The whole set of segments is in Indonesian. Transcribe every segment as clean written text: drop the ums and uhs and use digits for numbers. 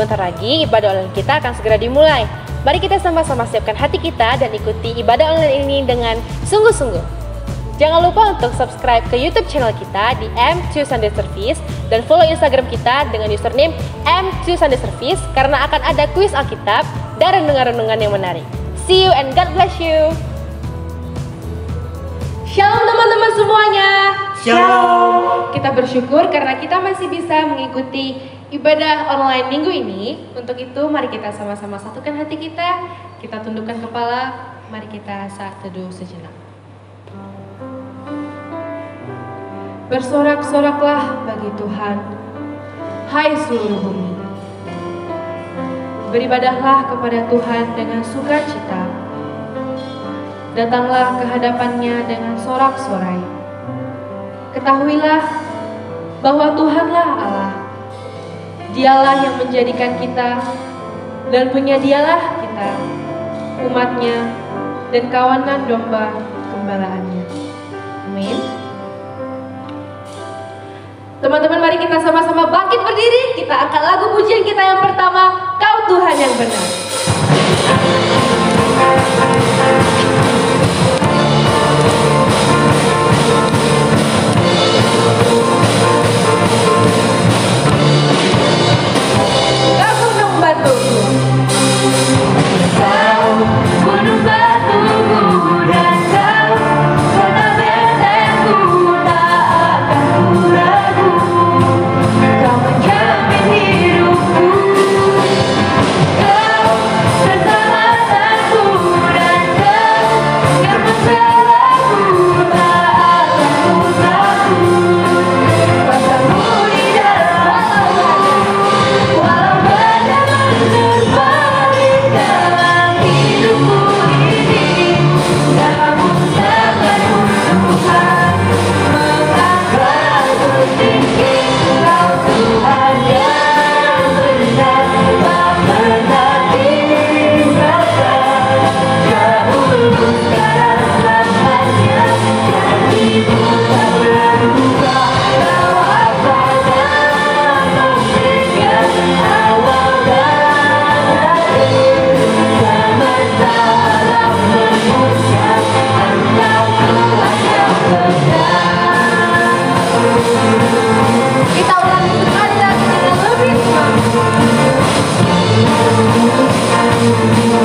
sebentar lagi ibadah online kita akan segera dimulai. Mari kita sama-sama siapkan hati kita dan ikuti ibadah online ini dengan sungguh-sungguh. Jangan lupa untuk subscribe ke YouTube channel kita di M2 Sunday Service dan follow Instagram kita dengan username M2 Sunday Service karena akan ada kuis Alkitab dan renungan-renungan yang menarik. See you and God bless you. Shalom teman-teman semuanya. Shalom. Kita bersyukur karena kita masih bisa mengikuti ibadah online minggu ini. Untuk itu mari kita sama-sama satukan hati kita tundukkan kepala, mari kita saat teduh sejenak. Bersorak-soraklah bagi Tuhan, hai seluruh bumi. Beribadahlah kepada Tuhan dengan sukacita. Datanglah ke hadapannya dengan sorak-sorai. Ketahuilah bahwa Tuhanlah Allah. Dialah yang menjadikan kita dan penyadialah kita, umatnya dan kawanan domba gembalaannya. Amin. Teman-teman, mari kita sama-sama bangkit berdiri. Kita angkat lagu pujian kita yang pertama, Kau Tuhan yang benar. Kau gunung batuku, Kau gunung batuku, dan Kau kota bentengku, tak akan ku ragu. Kau menjamin hidupku, Kau keselamatanku, dan Kau yang membelaku, tak akan ku takut. Kuasamu di dalam walau badai menerbang dalam hidupku ini, kamu sepenuh Tuhan, mengangkatku tinggi. Kau Tuhan yang benar, tak pernah tinggalkan. Dahulu sekarang selamanya, janjimu tak berubah. Kau Alfa dan Omega, awal dan akhir. Semesta alam mengucap, Engkau Tuhan yang benar. Kita ulangi sekali lagi dengan lebih semangat. Kau gunung batuku,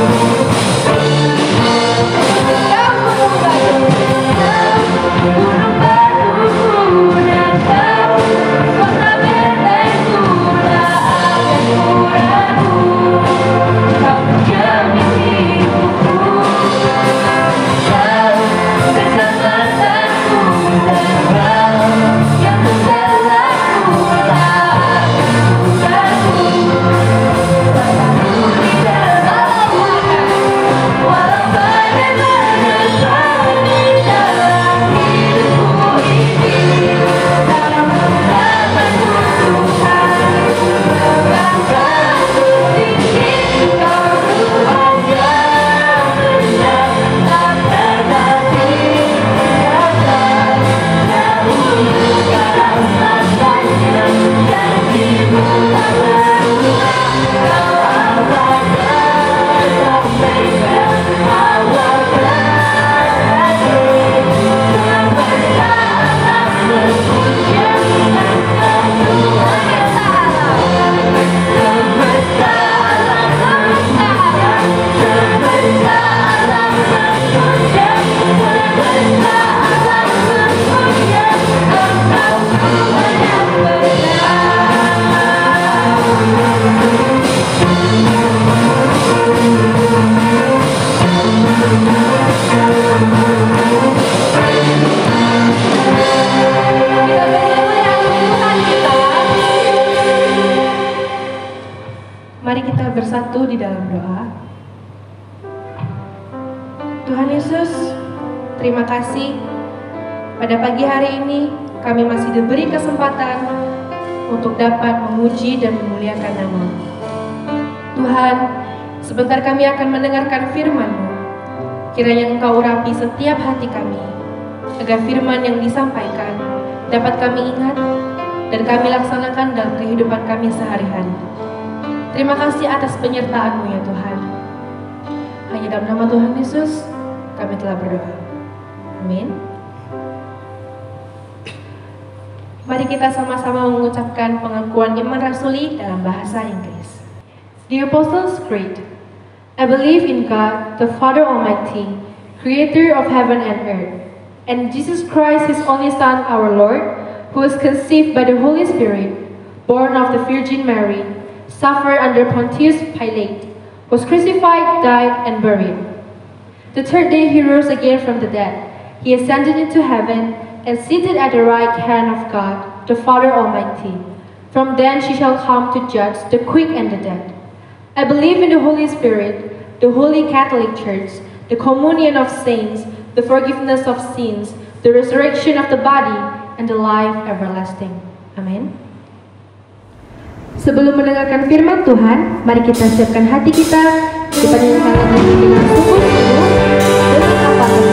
dan Kau kota bentengku, tak akan ku ragu. Kau menjamin hidupku, Kau keselamatanku, dan Kau yang membelaku, tak akan ku ragu. Kuasamu di dalam walau badai menerbang dalam hidupku ini, kamu bersamaku Tuhan, mengangkatku tinggi. Kau Tuhan yang benar, tak pernah tinggalkan. Dahulu sekarang selamanya, janjimu tak berubah. Kau Alfa dan Omega, awal dan akhir. Semesta alam memuja, Engkau Tuhan yang salah. Semesta alam memuja, semesta alam memuja, semesta alam memuja, Engkau Tuhan yang Mari kita bersatu di dalam doa. Tuhan Yesus, terima kasih pada pagi hari ini kami masih diberi kesempatan untuk dapat memuji dan memuliakan nama-Mu. Tuhan, sebentar kami akan mendengarkan firman-Mu. Kiranya Engkau urapi setiap hati kami, agar firman yang disampaikan dapat kami ingat dan kami laksanakan dalam kehidupan kami sehari-hari. Terima kasih atas penyertaan-Mu ya Tuhan. Hanya dalam nama Tuhan Yesus kami telah berdoa. Amin. Mari kita sama-sama mengucapkan pengakuan iman rasuli dalam bahasa Inggris. The Apostles' Creed. I believe in God, the Father Almighty, Creator of heaven and earth, and Jesus Christ, His only Son, our Lord, who was conceived by the Holy Spirit, born of the Virgin Mary, suffered under Pontius Pilate, was crucified, died, and buried. The third day He rose again from the dead. He ascended into heaven and seated at the right hand of God, the Father Almighty. From thence He shall come to judge the quick and the dead. I believe in the Holy Spirit, the Holy Catholic Church, the communion of saints, the forgiveness of sins, the resurrection of the body, and the life everlasting. Amen. Sebelum mendengarkan firman Tuhan, mari kita siapkan hati kita, kita nyanyikan lagu ini dengan sungguh-sungguh, dengan apa yang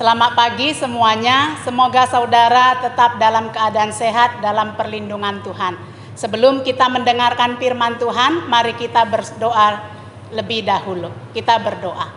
Selamat pagi semuanya. Semoga saudara tetap dalam keadaan sehat dalam perlindungan Tuhan. Sebelum kita mendengarkan firman Tuhan, mari kita berdoa lebih dahulu. Kita berdoa.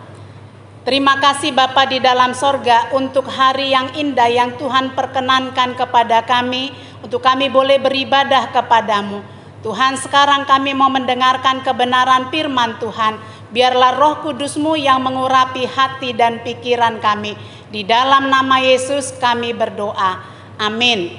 Terima kasih Bapa di dalam sorga untuk hari yang indah yang Tuhan perkenankan kepada kami, untuk kami boleh beribadah kepadamu. Tuhan, sekarang kami mau mendengarkan kebenaran firman Tuhan. Biarlah Roh Kudus-Mu yang mengurapi hati dan pikiran kami. Di dalam nama Yesus kami berdoa. Amin.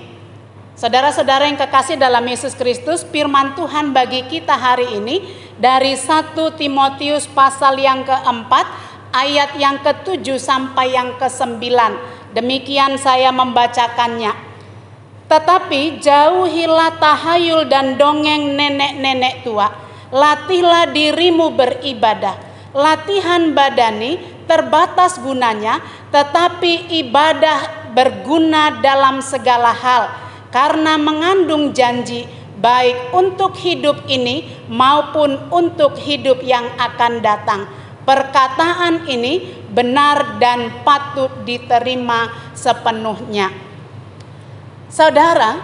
Saudara-saudara yang kekasih dalam Yesus Kristus, firman Tuhan bagi kita hari ini dari 1 Timotius pasal yang keempat, ayat yang ke-7 sampai yang ke-9. Demikian saya membacakannya. Tetapi jauhilah tahayul dan dongeng nenek-nenek tua. Latihlah dirimu beribadah. Latihan badani terbatas gunanya, tetapi ibadah berguna dalam segala hal, karena mengandung janji baik untuk hidup ini maupun untuk hidup yang akan datang. Perkataan ini benar dan patut diterima sepenuhnya. Saudara,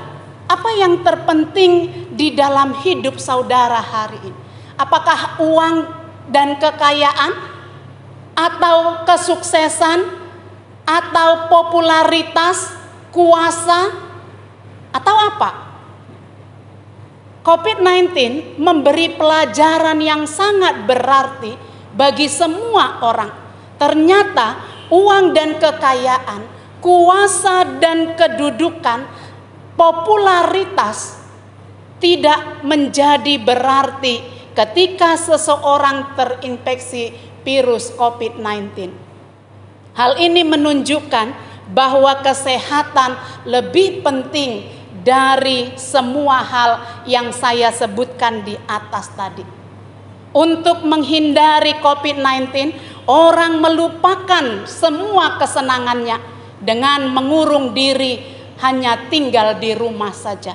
apa yang terpenting di dalam hidup saudara hari ini? Apakah uang dan kekayaan, atau kesuksesan, atau popularitas, kuasa, atau apa? COVID-19 memberi pelajaran yang sangat berarti bagi semua orang. Ternyata uang dan kekayaan, kuasa dan kedudukan, popularitas tidak menjadi berarti ketika seseorang terinfeksi virus COVID-19. Hal ini menunjukkan bahwa kesehatan lebih penting dari semua hal yang saya sebutkan di atas tadi. Untuk menghindari COVID-19, orang melupakan semua kesenangannya dengan mengurung diri, hanya tinggal di rumah saja.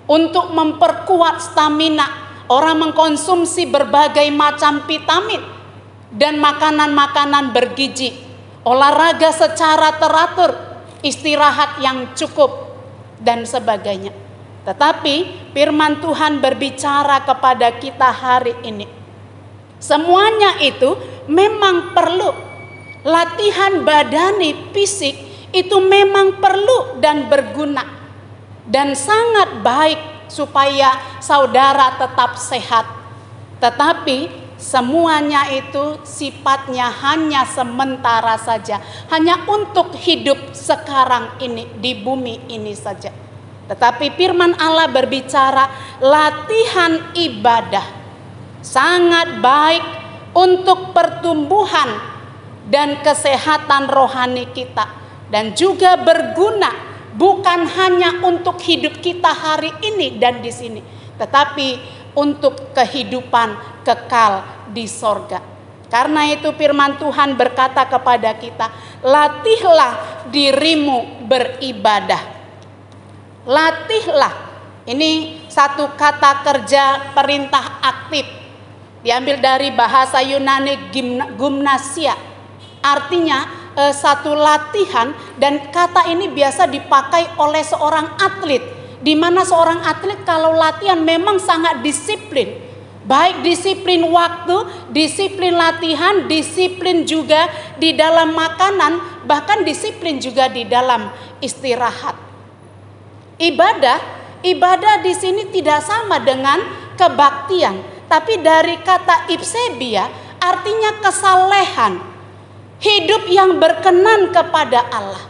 Untuk memperkuat stamina, orang mengkonsumsi berbagai macam vitamin dan makanan-makanan bergizi, olahraga secara teratur, istirahat yang cukup, dan sebagainya. Tetapi firman Tuhan berbicara kepada kita hari ini. Semuanya itu memang perlu. Latihan badani fisik itu memang perlu dan berguna. Dan sangat baik supaya saudara tetap sehat. Tetapi semuanya itu sifatnya hanya sementara saja. Hanya untuk hidup sekarang ini, di bumi ini saja. Tetapi firman Allah berbicara latihan ibadah sangat baik untuk pertumbuhan dan kesehatan rohani kita. Dan juga berguna bukan hanya untuk hidup kita hari ini dan di sini. Tetapi untuk kehidupan kekal di sorga. Karena itu firman Tuhan berkata kepada kita, latihlah dirimu beribadah. Latihlah. Ini satu kata kerja perintah aktif. Diambil dari bahasa Yunani gymnasia. Artinya satu latihan, dan kata ini biasa dipakai oleh seorang atlet. Di mana seorang atlet kalau latihan memang sangat disiplin. Baik disiplin waktu, disiplin latihan, disiplin juga di dalam makanan, bahkan disiplin juga di dalam istirahat. Ibadah di sini tidak sama dengan kebaktian, tapi dari kata ipsebia artinya kesalehan. Hidup yang berkenan kepada Allah.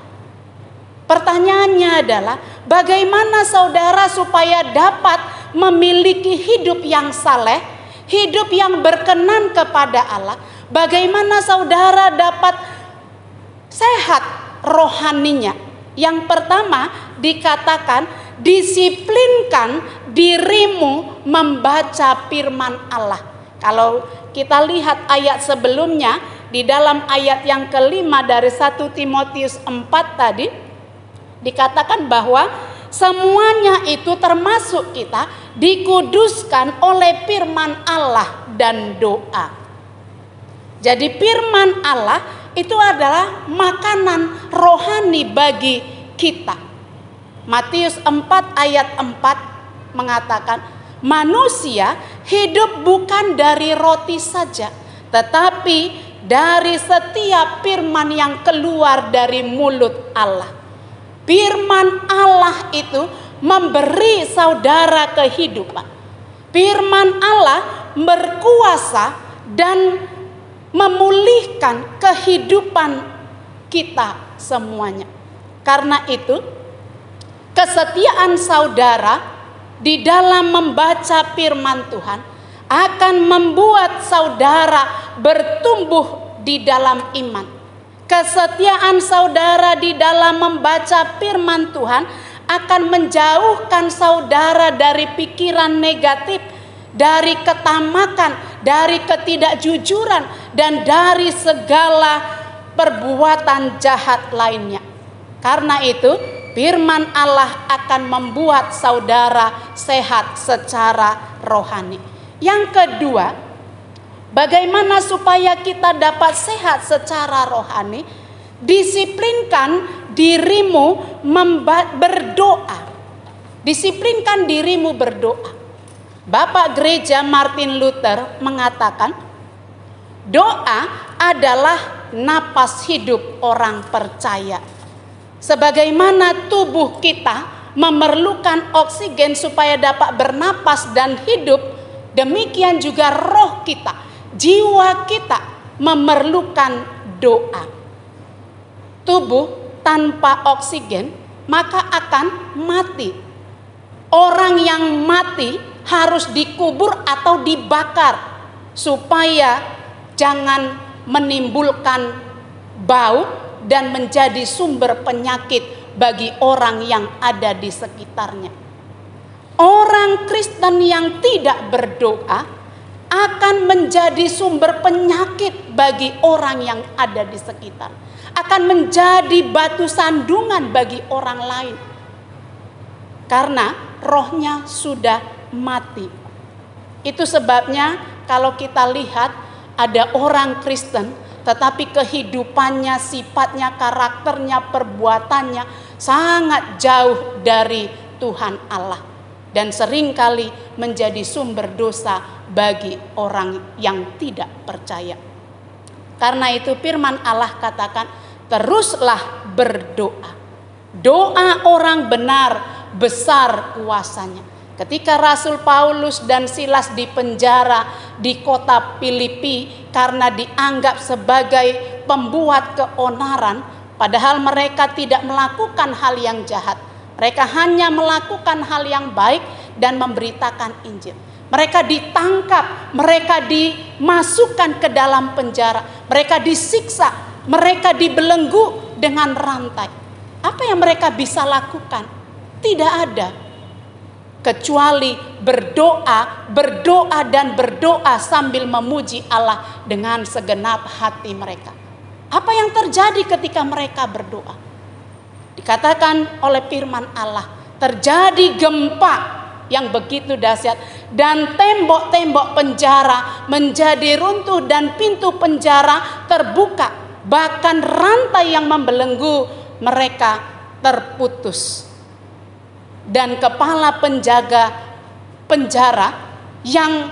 Pertanyaannya adalah, bagaimana saudara supaya dapat memiliki hidup yang saleh, hidup yang berkenan kepada Allah? Bagaimana saudara dapat sehat rohaninya? Yang pertama dikatakan, disiplinkan dirimu membaca firman Allah. Kalau kita lihat ayat sebelumnya, di dalam ayat yang kelima dari 1 Timotius 4 tadi, dikatakan bahwa semuanya itu termasuk kita dikuduskan oleh firman Allah dan doa. Jadi firman Allah itu adalah makanan rohani bagi kita. Matius 4 ayat 4 mengatakan, manusia hidup bukan dari roti saja, tetapi dari setiap firman yang keluar dari mulut Allah. Firman Allah itu memberi saudara kehidupan. Firman Allah berkuasa dan memulihkan kehidupan kita semuanya. Karena itu, kesetiaan saudara di dalam membaca firman Tuhan akan membuat saudara bertumbuh di dalam iman. Kesetiaan saudara di dalam membaca firman Tuhan akan menjauhkan saudara dari pikiran negatif, dari ketamakan, dari ketidakjujuran, dan dari segala perbuatan jahat lainnya. Karena itu, firman Allah akan membuat saudara sehat secara rohani. Yang kedua, bagaimana supaya kita dapat sehat secara rohani? Disiplinkan dirimu berdoa. Disiplinkan dirimu berdoa. Bapak Gereja Martin Luther mengatakan, doa adalah napas hidup orang percaya. Sebagaimana tubuh kita memerlukan oksigen supaya dapat bernapas dan hidup, demikian juga roh kita, jiwa kita memerlukan doa. Tubuh tanpa oksigen maka akan mati. Orang yang mati harus dikubur atau dibakar supaya jangan menimbulkan bau dan menjadi sumber penyakit bagi orang yang ada di sekitarnya. Orang Kristen yang tidak berdoa akan menjadi sumber penyakit bagi orang yang ada di sekitar. Akan menjadi batu sandungan bagi orang lain. Karena rohnya sudah mati. Itu sebabnya kalau kita lihat ada orang Kristen tetapi kehidupannya, sifatnya, karakternya, perbuatannya sangat jauh dari Tuhan Allah. Dan seringkali menjadi sumber dosa bagi orang yang tidak percaya. Karena itu firman Allah katakan, teruslah berdoa. Doa orang benar besar kuasanya. Ketika Rasul Paulus dan Silas dipenjara di kota Filipi karena dianggap sebagai pembuat keonaran, padahal mereka tidak melakukan hal yang jahat. Mereka hanya melakukan hal yang baik dan memberitakan Injil. Mereka ditangkap, mereka dimasukkan ke dalam penjara, mereka disiksa, mereka dibelenggu dengan rantai. Apa yang mereka bisa lakukan? Tidak ada. Kecuali berdoa dan berdoa sambil memuji Allah dengan segenap hati mereka. Apa yang terjadi ketika mereka berdoa? Dikatakan oleh firman Allah, terjadi gempa yang begitu dahsyat dan tembok-tembok penjara menjadi runtuh dan pintu penjara terbuka, bahkan rantai yang membelenggu mereka terputus. Dan kepala penjaga penjara yang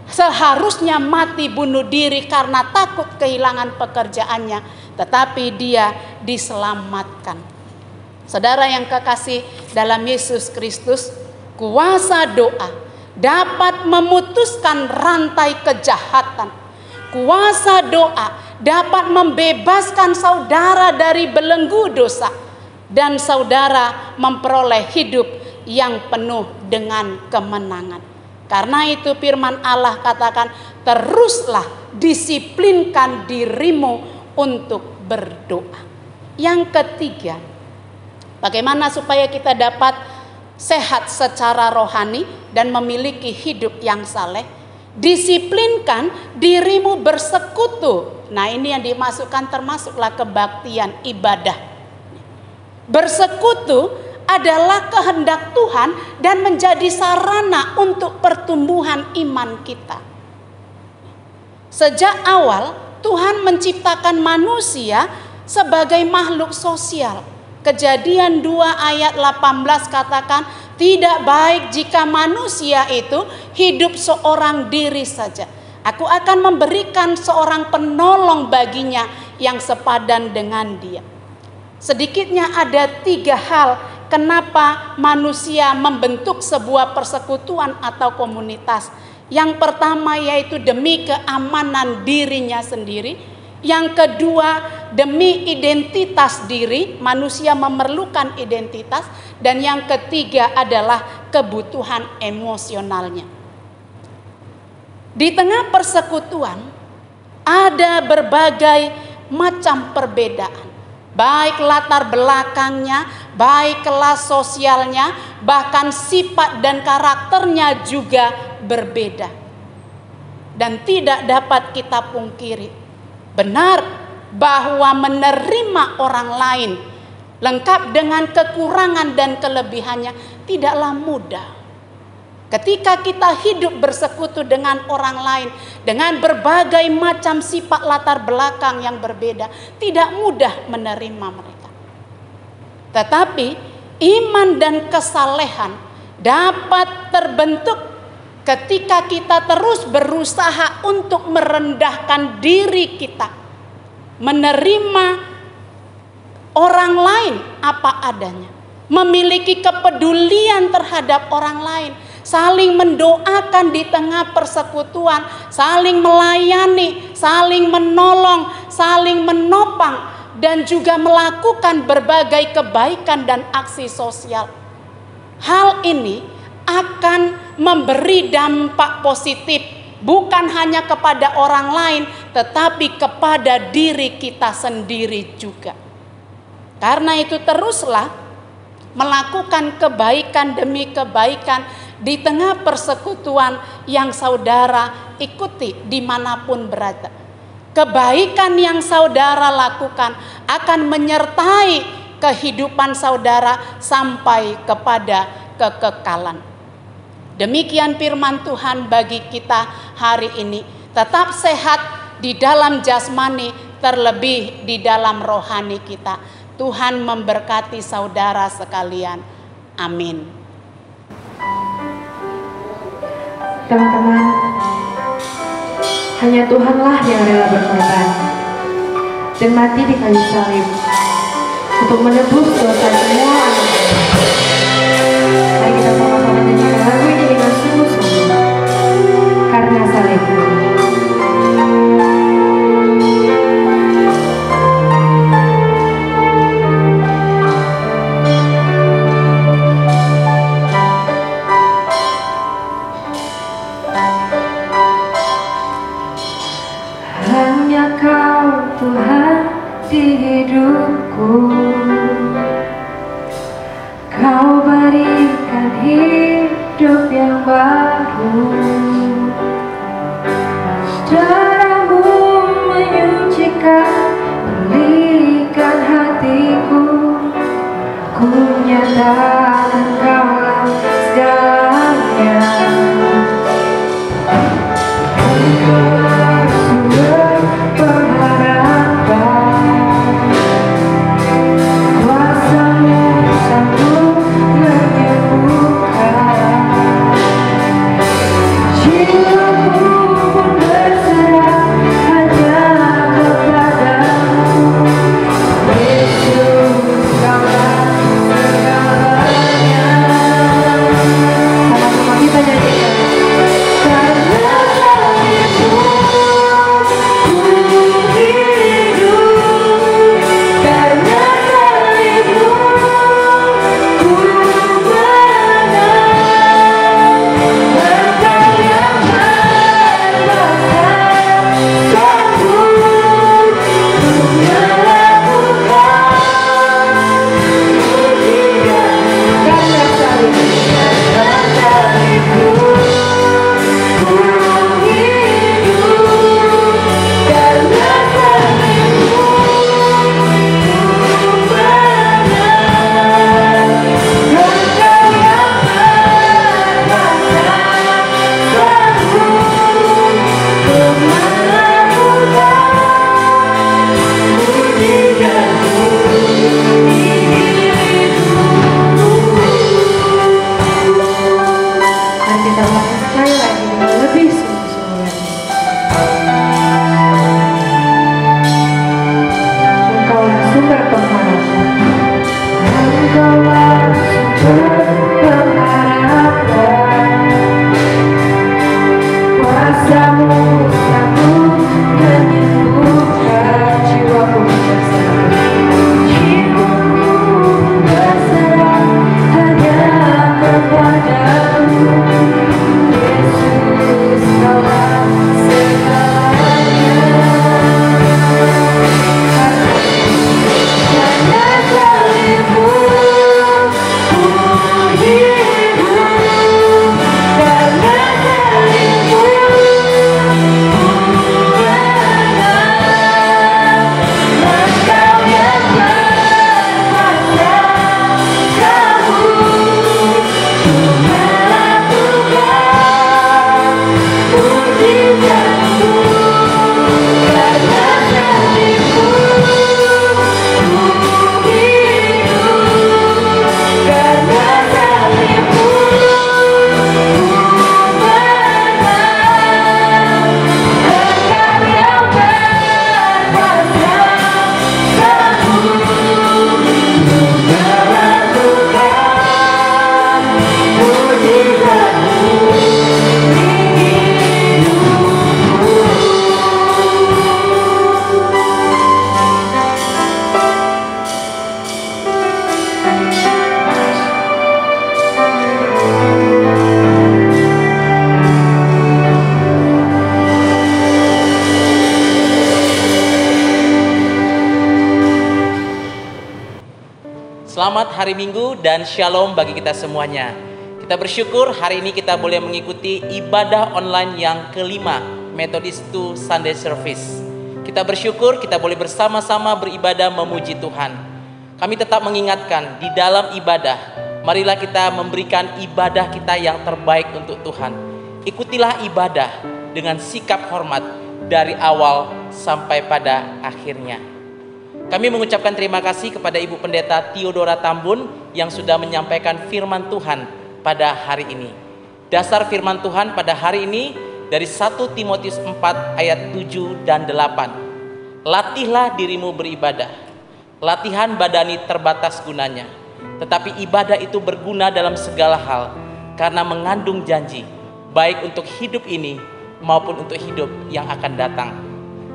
seharusnya mati bunuh diri karena takut kehilangan pekerjaannya, tetapi dia diselamatkan. Saudara yang kekasih dalam Yesus Kristus, kuasa doa dapat memutuskan rantai kejahatan. Kuasa doa dapat membebaskan saudara dari belenggu dosa. Dan saudara memperoleh hidup yang penuh dengan kemenangan. Karena itu firman Allah katakan, teruslah disiplinkan dirimu untuk berdoa. Yang ketiga, bagaimana supaya kita dapat sehat secara rohani dan memiliki hidup yang saleh? Disiplinkan dirimu bersekutu. Nah, ini yang dimasukkan termasuklah kebaktian ibadah. Bersekutu adalah kehendak Tuhan dan menjadi sarana untuk pertumbuhan iman kita. Sejak awal Tuhan menciptakan manusia sebagai makhluk sosial. Kejadian 2 ayat 18 katakan, tidak baik jika manusia itu hidup seorang diri saja. Aku akan memberikan seorang penolong baginya yang sepadan dengan dia. Sedikitnya ada 3 hal kenapa manusia membentuk sebuah persekutuan atau komunitas. Yang pertama yaitu demi keamanan dirinya sendiri. Yang kedua demi identitas diri, manusia memerlukan identitas. Dan yang ketiga adalah kebutuhan emosionalnya. Di tengah persekutuan ada berbagai macam perbedaan. Baik latar belakangnya, baik kelas sosialnya, bahkan sifat dan karakternya juga berbeda. Dan tidak dapat kita pungkiri, benar bahwa menerima orang lain lengkap dengan kekurangan dan kelebihannya tidaklah mudah. Ketika kita hidup bersekutu dengan orang lain dengan berbagai macam sifat latar belakang yang berbeda, tidak mudah menerima mereka. Tetapi iman dan kesalehan dapat terbentuk ketika kita terus berusaha untuk merendahkan diri kita, menerima orang lain apa adanya, memiliki kepedulian terhadap orang lain, saling mendoakan di tengah persekutuan, saling melayani, saling menolong, saling menopang, dan juga melakukan berbagai kebaikan dan aksi sosial. Hal ini akan memberi dampak positif bukan hanya kepada orang lain, tetapi kepada diri kita sendiri juga. Karena itu teruslah melakukan kebaikan demi kebaikan di tengah persekutuan yang saudara ikuti dimanapun berada. Kebaikan yang saudara lakukan akan menyertai kehidupan saudara sampai kepada kekekalan. Demikian firman Tuhan bagi kita hari ini. Tetap sehat di dalam jasmani, terlebih di dalam rohani kita. Tuhan memberkati saudara sekalian. Amin. Teman-teman, hanya Tuhanlah yang rela berkorban dan mati di kayu salib untuk menebus dosa semua anak. Mari kita sama-sama nyanyikan lagu ini dengan sungguh-sungguh karena salibmu. Kau berikan hidup yang baru, darahmu menyucikan, memulihkan hatiku. Ku nyatakan Kaulah segalanya. Kaulah sumber pengharapan, kuasa-Mu sanggup menyembuhkan. Selamat hari Minggu dan shalom bagi kita semuanya. Kita bersyukur hari ini kita boleh mengikuti ibadah online yang kelima, Methodist to Sunday Service. Kita bersyukur kita boleh bersama-sama beribadah memuji Tuhan. Kami tetap mengingatkan di dalam ibadah, marilah kita memberikan ibadah kita yang terbaik untuk Tuhan. Ikutilah ibadah dengan sikap hormat dari awal sampai pada akhirnya. Kami mengucapkan terima kasih kepada Ibu Pendeta Theodora Tambun yang sudah menyampaikan firman Tuhan pada hari ini. Dasar firman Tuhan pada hari ini dari 1 Timotius 4 ayat 7 dan 8. Latihlah dirimu beribadah. Latihan badani terbatas gunanya, tetapi ibadah itu berguna dalam segala hal karena mengandung janji, baik untuk hidup ini maupun untuk hidup yang akan datang.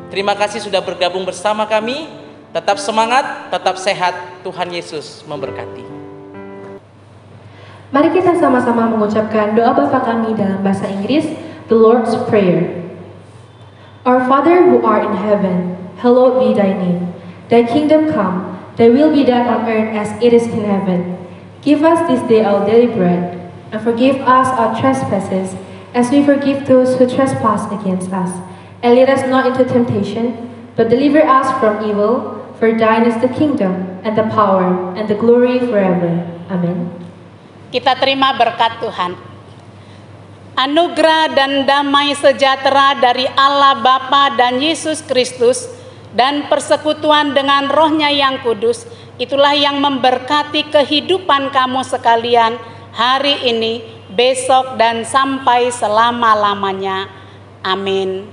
Terima kasih sudah bergabung bersama kami. Tetap semangat, tetap sehat. Tuhan Yesus memberkati. Mari kita sama-sama mengucapkan doa Bapa kami dalam bahasa Inggris, The Lord's Prayer. Our Father who art in heaven, hallowed be thy name. Thy kingdom come, thy will be done on earth as it is in heaven. Give us this day our daily bread, and forgive us our trespasses, as we forgive those who trespass against us. And lead us not into temptation, but deliver us from evil. For thine is the kingdom, and the power, and the glory forever. Amin. Kita terima berkat Tuhan. Anugerah dan damai sejahtera dari Allah Bapa dan Yesus Kristus, dan persekutuan dengan Roh-Nya yang kudus, itulah yang memberkati kehidupan kamu sekalian hari ini, besok, dan sampai selama-lamanya. Amin.